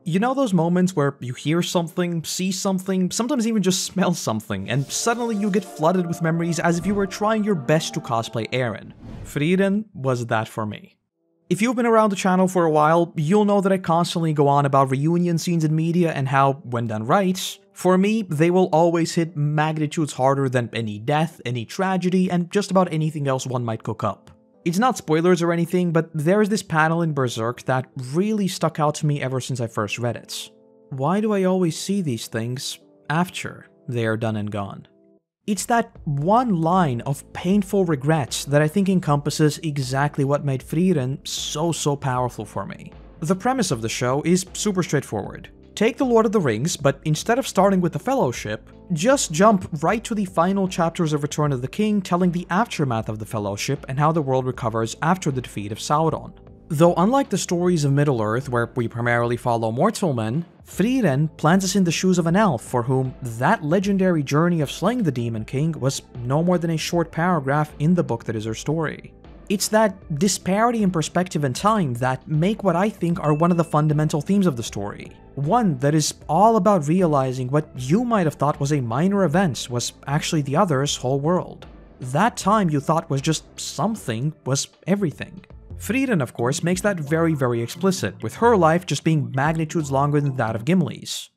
You know those moments where you hear something, see something, sometimes even just smell something, and suddenly you get flooded with memories as if you were trying your best to cosplay Eren? Frieren was that for me. If you've been around the channel for a while, you'll know that I constantly go on about reunion scenes in media and how, when done right, for me, they will always hit magnitudes harder than any death, any tragedy, and just about anything else one might cook up. It's not spoilers or anything, but there's this panel in Berserk that really stuck out to me ever since I first read it. Why do I always see these things after they are done and gone? It's that one line of painful regrets that I think encompasses exactly what made Frieren so powerful for me. The premise of the show is super straightforward. Take The Lord of the Rings, but instead of starting with the Fellowship, just jump right to the final chapters of Return of the King telling the aftermath of the Fellowship and how the world recovers after the defeat of Sauron. Though unlike the stories of Middle-earth where we primarily follow mortal men, Frieren plants us in the shoes of an elf for whom that legendary journey of slaying the Demon King was no more than a short paragraph in the book that is her story. It's that disparity in perspective and time that make what I think are one of the fundamental themes of the story. One that is all about realizing what you might have thought was a minor event was actually the other's whole world. That time you thought was just something was everything. Frieren, of course, makes that very explicit, with her life just being magnitudes longer than that of Gimli's.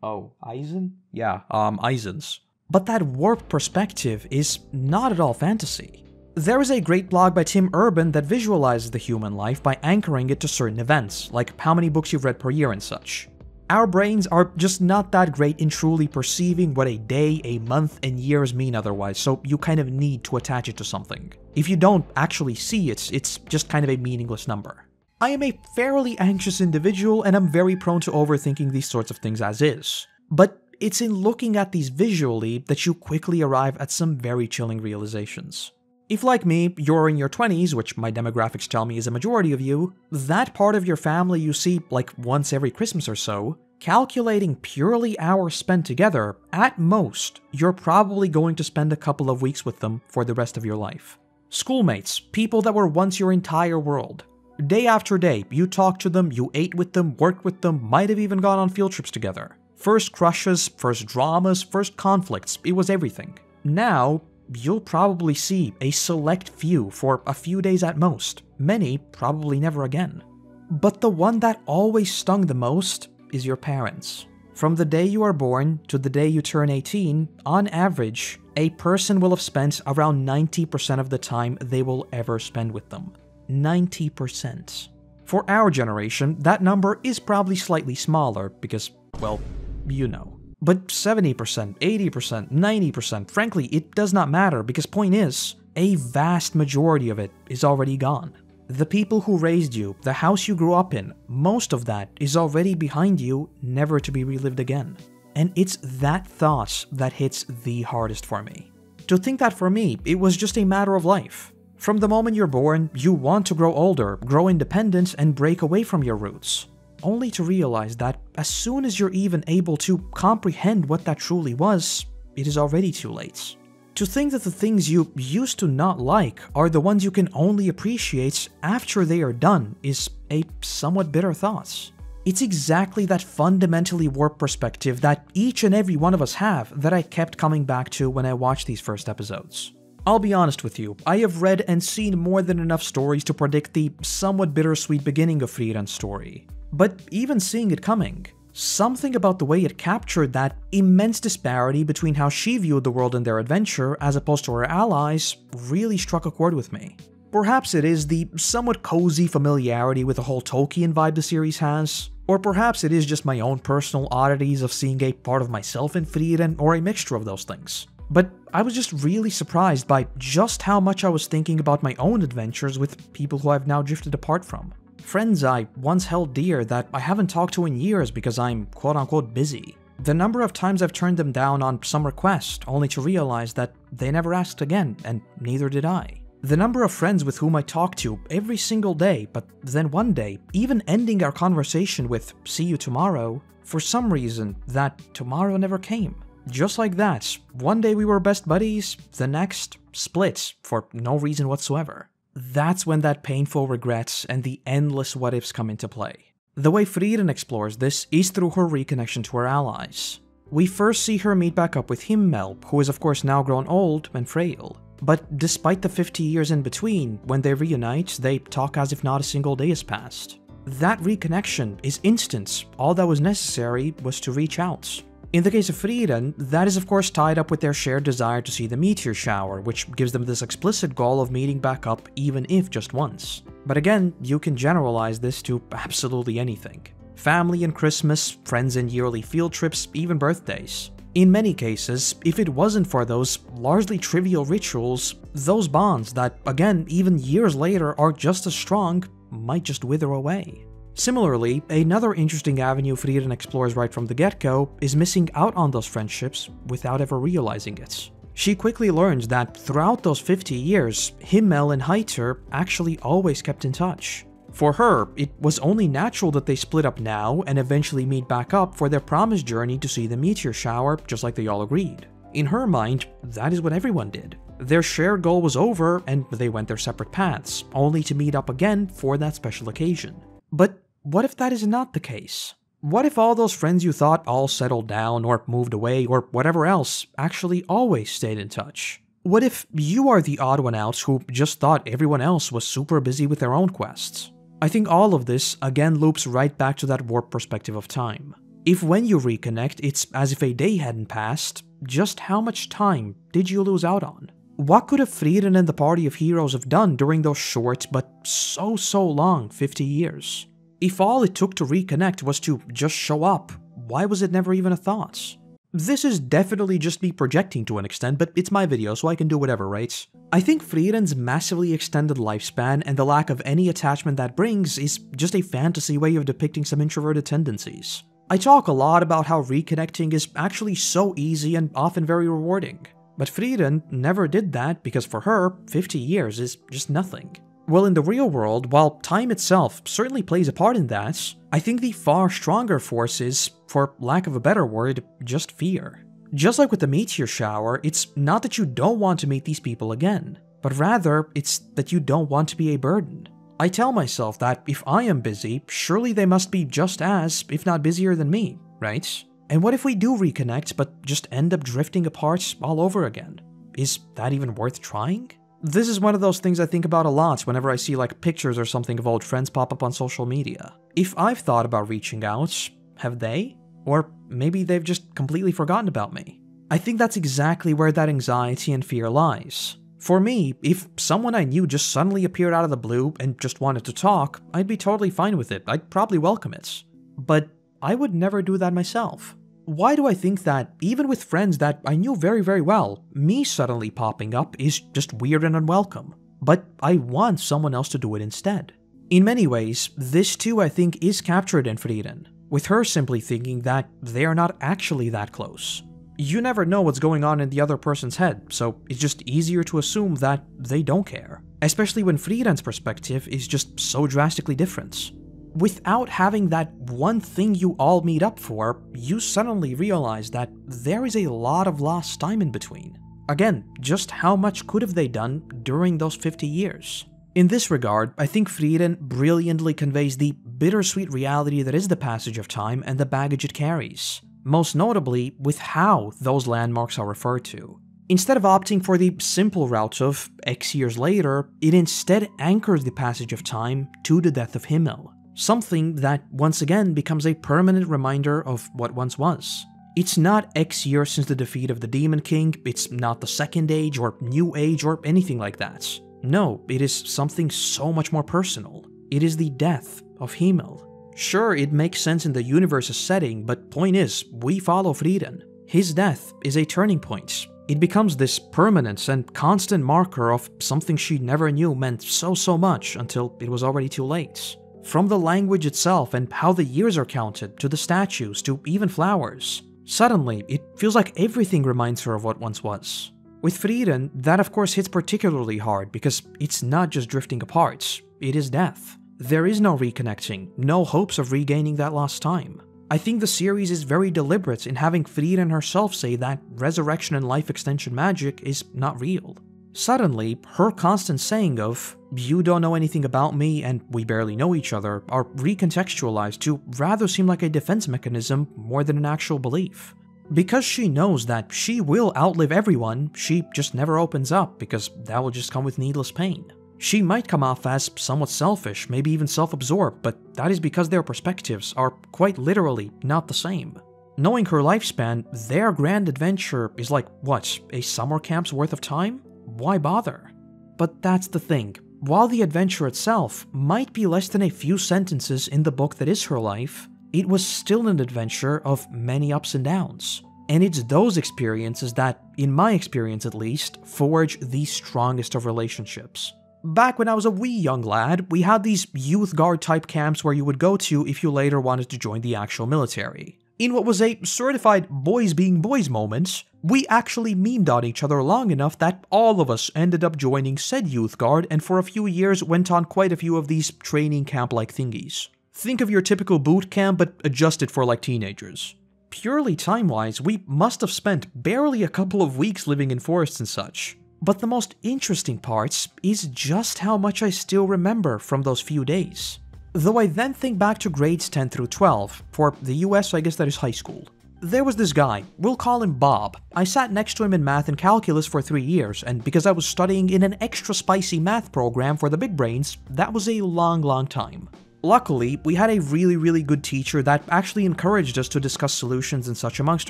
Oh, Eisen? Yeah, Eisen's. But that warped perspective is not at all fantasy. There is a great blog by Tim Urban that visualizes the human life by anchoring it to certain events, like how many books you've read per year and such. Our brains are just not that great in truly perceiving what a day, a month, and years mean otherwise, so you kind of need to attach it to something. If you don't actually see it, it's just kind of a meaningless number. I am a fairly anxious individual, and I'm very prone to overthinking these sorts of things as is. But it's in looking at these visually that you quickly arrive at some very chilling realizations. If, like me, you're in your 20s, which my demographics tell me is a majority of you, that part of your family you see like once every Christmas or so, calculating purely hours spent together, at most, you're probably going to spend a couple of weeks with them for the rest of your life. Schoolmates, people that were once your entire world. Day after day, you talked to them, you ate with them, worked with them, might have even gone on field trips together. First crushes, first dramas, first conflicts, it was everything. Now, you'll probably see a select few for a few days at most, many probably never again. But the one that always stung the most is your parents. From the day you are born to the day you turn 18, on average, a person will have spent around 90% of the time they will ever spend with them. 90%. For our generation, that number is probably slightly smaller because, well, you know. But 70%, 80%, 90%, frankly, it does not matter because point is, a vast majority of it is already gone. The people who raised you, the house you grew up in, most of that is already behind you, never to be relived again. And it's that thought that hits the hardest for me. To think that for me, it was just a matter of life. From the moment you're born, you want to grow older, grow independent, and break away from your roots. Only to realize that as soon as you're even able to comprehend what that truly was, it is already too late. To think that the things you used to not like are the ones you can only appreciate after they are done is a somewhat bitter thought. It's exactly that fundamentally warped perspective that each and every one of us have that I kept coming back to when I watched these first episodes. I'll be honest with you, I have read and seen more than enough stories to predict the somewhat bittersweet beginning of Frieren's story. But even seeing it coming, something about the way it captured that immense disparity between how she viewed the world and their adventure as opposed to her allies really struck a chord with me. Perhaps it is the somewhat cozy familiarity with the whole Tolkien vibe the series has, or perhaps it is just my own personal oddities of seeing a part of myself in Frieren, or a mixture of those things. But I was just really surprised by just how much I was thinking about my own adventures with people who I've now drifted apart from. Friends I once held dear that I haven't talked to in years because I'm quote-unquote busy. The number of times I've turned them down on some request only to realize that they never asked again, and neither did I. The number of friends with whom I talk to every single day, but then one day, even ending our conversation with "see you tomorrow," for some reason, that tomorrow never came. Just like that, one day we were best buddies, the next, split for no reason whatsoever. That's when that painful regrets and the endless what-ifs come into play. The way Frieren explores this is through her reconnection to her allies. We first see her meet back up with Himmel, who is of course now grown old and frail. But despite the 50 years in between, when they reunite, they talk as if not a single day has passed. That reconnection is instant. All that was necessary was to reach out. In the case of Frieren, that is of course tied up with their shared desire to see the meteor shower, which gives them this explicit goal of meeting back up even if just once. But again, you can generalize this to absolutely anything. Family and Christmas, friends and yearly field trips, even birthdays. In many cases, if it wasn't for those largely trivial rituals, those bonds that, again, even years later are just as strong, might just wither away. Similarly, another interesting avenue Frieren explores right from the get-go is missing out on those friendships without ever realizing it. She quickly learns that throughout those 50 years, Himmel and Heiter actually always kept in touch. For her, it was only natural that they split up now and eventually meet back up for their promised journey to see the meteor shower, just like they all agreed. In her mind, that is what everyone did. Their shared goal was over and they went their separate paths, only to meet up again for that special occasion. But what if that is not the case? What if all those friends you thought all settled down or moved away or whatever else actually always stayed in touch? What if you are the odd one out who just thought everyone else was super busy with their own quests? I think all of this again loops right back to that warped perspective of time. If when you reconnect, it's as if a day hadn't passed, just how much time did you lose out on? What could have Frieren and the party of heroes have done during those short but so long 50 years? If all it took to reconnect was to just show up, why was it never even a thought? This is definitely just me projecting to an extent, but it's my video so I can do whatever, right? I think Frieren's massively extended lifespan and the lack of any attachment that brings is just a fantasy way of depicting some introverted tendencies. I talk a lot about how reconnecting is actually so easy and often very rewarding, but Frieren never did that because for her, 50 years is just nothing. Well, in the real world, while time itself certainly plays a part in that, I think the far stronger force is, for lack of a better word, just fear. Just like with the meteor shower, it's not that you don't want to meet these people again, but rather it's that you don't want to be a burden. I tell myself that if I am busy, surely they must be just as, if not busier than me, right? And what if we do reconnect, but just end up drifting apart all over again? Is that even worth trying? This is one of those things I think about a lot whenever I see like pictures or something of old friends pop up on social media. If I've thought about reaching out, have they? Or maybe they've just completely forgotten about me. I think that's exactly where that anxiety and fear lies. For me, if someone I knew just suddenly appeared out of the blue and just wanted to talk, I'd be totally fine with it. I'd probably welcome it. But I would never do that myself. Why do I think that, even with friends that I knew very well, me suddenly popping up is just weird and unwelcome? But I want someone else to do it instead. In many ways, this too I think is captured in Frieren, with her simply thinking that they are not actually that close. You never know what's going on in the other person's head, so it's just easier to assume that they don't care. Especially when Frieren's perspective is just so drastically different. Without having that one thing you all meet up for, you suddenly realize that there is a lot of lost time in between. Again, just how much could have they done during those 50 years? In this regard, I think Frieren brilliantly conveys the bittersweet reality that is the passage of time and the baggage it carries, most notably with how those landmarks are referred to. Instead of opting for the simple route of X years later, it instead anchors the passage of time to the death of Himmel. Something that once again becomes a permanent reminder of what once was. It's not X years since the defeat of the Demon King, it's not the Second Age or New Age or anything like that. No, it is something so much more personal. It is the death of Himmel. Sure, it makes sense in the universe's setting, but point is, we follow Frieren. His death is a turning point. It becomes this permanent and constant marker of something she never knew meant so much until it was already too late. From the language itself and how the years are counted, to the statues, to even flowers. Suddenly, it feels like everything reminds her of what once was. With Frieren, that of course hits particularly hard because it's not just drifting apart, it is death. There is no reconnecting, no hopes of regaining that lost time. I think the series is very deliberate in having Frieren herself say that resurrection and life extension magic is not real. Suddenly, her constant saying of, "You don't know anything about me and we barely know each other," are recontextualized to rather seem like a defense mechanism more than an actual belief. Because she knows that she will outlive everyone, she just never opens up because that will just come with needless pain. She might come off as somewhat selfish, maybe even self-absorbed, but that is because their perspectives are quite literally not the same. Knowing her lifespan, their grand adventure is like, what, a summer camp's worth of time? Why bother? But that's the thing. While the adventure itself might be less than a few sentences in the book that is her life, it was still an adventure of many ups and downs. And it's those experiences that, in my experience at least, forge the strongest of relationships. Back when I was a wee young lad, we had these youth guard type camps where you would go to if you later wanted to join the actual military. In what was a certified boys being boys moment, we actually memed on each other long enough that all of us ended up joining said youth guard and for a few years went on quite a few of these training camp-like thingies. Think of your typical boot camp but adjusted for like teenagers. Purely time-wise, we must have spent barely a couple of weeks living in forests and such. But the most interesting parts is just how much I still remember from those few days. Though I then think back to grades 10 through 12, for the US I guess that is high school. There was this guy, we'll call him Bob. I sat next to him in math and calculus for 3 years, and because I was studying in an extra spicy math program for the big brains, that was a long time. Luckily, we had a really good teacher that actually encouraged us to discuss solutions and such amongst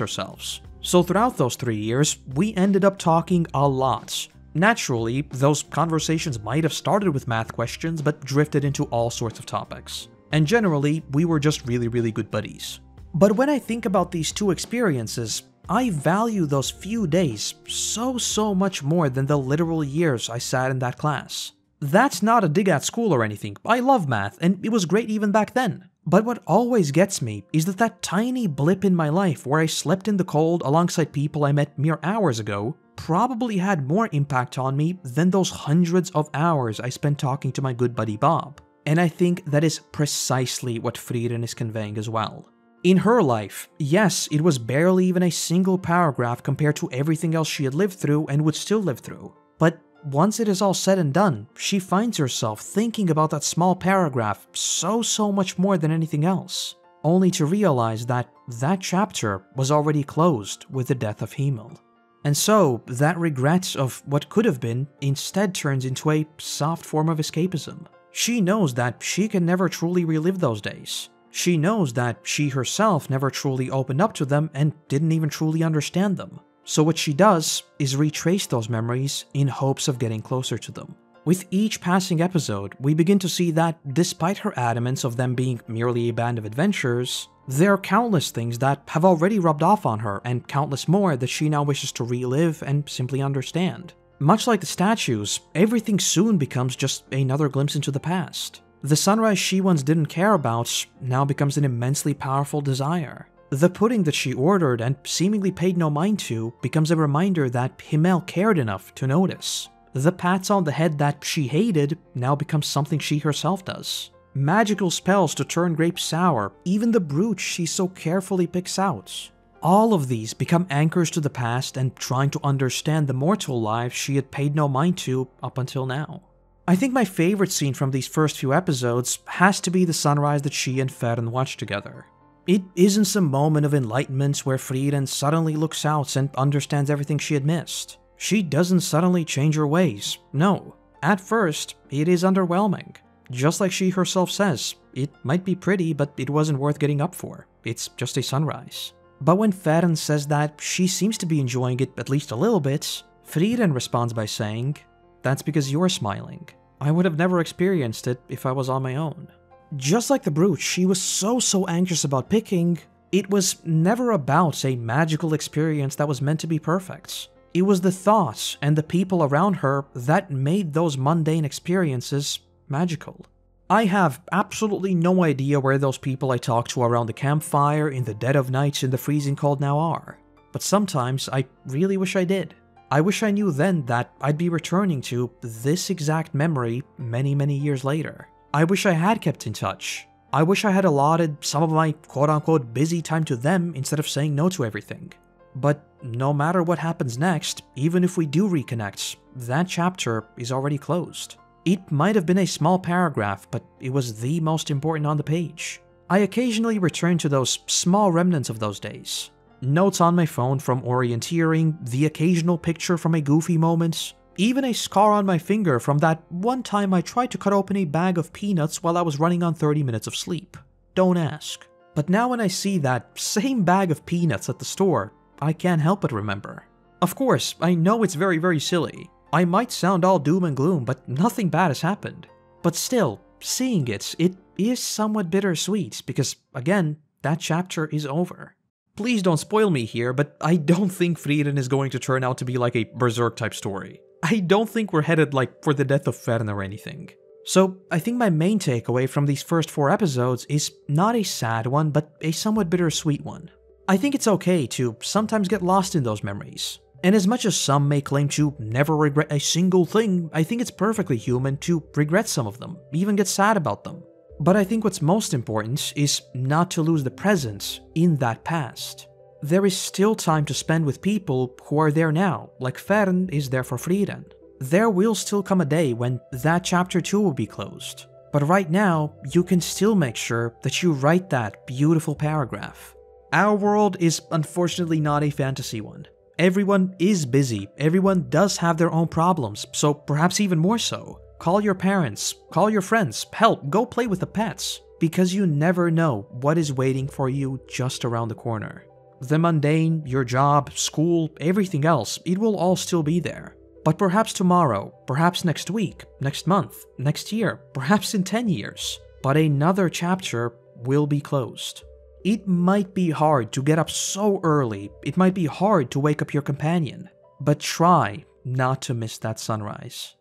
ourselves. So throughout those 3 years, we ended up talking a lot. Naturally, those conversations might have started with math questions, but drifted into all sorts of topics. And generally, we were just really good buddies. But when I think about these two experiences, I value those few days so much more than the literal years I sat in that class. That's not a dig at school or anything. I love math, and it was great even back then. But what always gets me is that tiny blip in my life where I slept in the cold alongside people I met mere hours ago probably had more impact on me than those hundreds of hours I spent talking to my good buddy Bob. And I think that is precisely what Frieren is conveying as well. In her life, yes, it was barely even a single paragraph compared to everything else she had lived through and would still live through. But once it is all said and done, she finds herself thinking about that small paragraph so much more than anything else, only to realize that that chapter was already closed with the death of Himmel. And so, that regret of what could have been instead turns into a soft form of escapism. She knows that she can never truly relive those days. She knows that she herself never truly opened up to them and didn't even truly understand them. So what she does is retrace those memories in hopes of getting closer to them. With each passing episode, we begin to see that despite her adamance of them being merely a band of adventurers, there are countless things that have already rubbed off on her and countless more that she now wishes to relive and simply understand. Much like the statues, everything soon becomes just another glimpse into the past. The sunrise she once didn't care about now becomes an immensely powerful desire. The pudding that she ordered and seemingly paid no mind to becomes a reminder that Himmel cared enough to notice. The pats on the head that she hated now becomes something she herself does. Magical spells to turn grapes sour, even the brooch she so carefully picks out. All of these become anchors to the past and trying to understand the mortal lives she had paid no mind to up until now. I think my favorite scene from these first few episodes has to be the sunrise that she and Frieren watch together. It isn't some moment of enlightenment where Frieren suddenly looks out and understands everything she had missed. She doesn't suddenly change her ways, no. At first, it is underwhelming. Just like she herself says, it might be pretty, but it wasn't worth getting up for. It's just a sunrise. But when Frieren says that she seems to be enjoying it at least a little bit, Frieren responds by saying, "That's because you're smiling. I would have never experienced it if I was on my own." Just like the brooch she was so anxious about picking, it was never about a magical experience that was meant to be perfect. It was the thoughts and the people around her that made those mundane experiences magical. I have absolutely no idea where those people I talk to around the campfire in the dead of night in the freezing cold now are, but sometimes I really wish I did. I wish I knew then that I'd be returning to this exact memory many years later. I wish I had kept in touch. I wish I had allotted some of my quote-unquote busy time to them instead of saying no to everything. But no matter what happens next, even if we do reconnect, that chapter is already closed. It might have been a small paragraph, but it was the most important on the page. I occasionally return to those small remnants of those days. Notes on my phone from orienteering, the occasional picture from a goofy moment, even a scar on my finger from that one time I tried to cut open a bag of peanuts while I was running on 30 minutes of sleep. Don't ask. But now when I see that same bag of peanuts at the store, I can't help but remember. Of course, I know it's very silly. I might sound all doom and gloom, but nothing bad has happened. But still, seeing it is somewhat bittersweet because, again, that chapter is over. Please don't spoil me here, but I don't think Frieren is going to turn out to be like a Berserk type story. I don't think we're headed like for the death of Frieren or anything. So I think my main takeaway from these first 4 episodes is not a sad one, but a somewhat bittersweet one. I think it's okay to sometimes get lost in those memories. And as much as some may claim to never regret a single thing, I think it's perfectly human to regret some of them, even get sad about them. But I think what's most important is not to lose the present in that past. There is still time to spend with people who are there now, like Frieren is there for Frieren. There will still come a day when that chapter 2 will be closed. But right now, you can still make sure that you write that beautiful paragraph. Our world is unfortunately not a fantasy one. Everyone is busy, everyone does have their own problems, so perhaps even more so. Call your parents, call your friends, help, go play with the pets, because you never know what is waiting for you just around the corner. The mundane, your job, school, everything else, it will all still be there. But perhaps tomorrow, perhaps next week, next month, next year, perhaps in 10 years, but another chapter will be closed. It might be hard to get up so early, it might be hard to wake up your companion, but try not to miss that sunrise.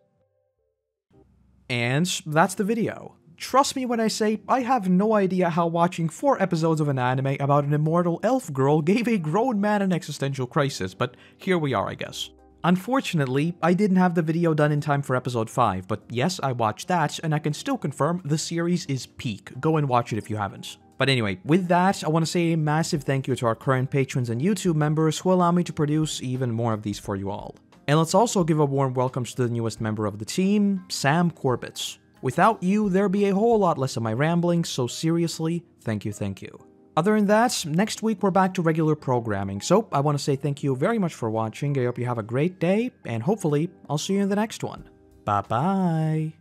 And that's the video. Trust me when I say I have no idea how watching 4 episodes of an anime about an immortal elf girl gave a grown man an existential crisis, but here we are, I guess. Unfortunately, I didn't have the video done in time for episode 5, but yes, I watched that, and I can still confirm the series is peak. Go and watch it if you haven't. But anyway, with that, I want to say a massive thank you to our current patrons and YouTube members who allow me to produce even more of these for you all. And let's also give a warm welcome to the newest member of the team, Sam Corbett. Without you, there'd be a whole lot less of my rambling, so seriously, thank you, thank you. Other than that, next week we're back to regular programming, so I want to say thank you very much for watching, I hope you have a great day, and hopefully, I'll see you in the next one. Bye-bye!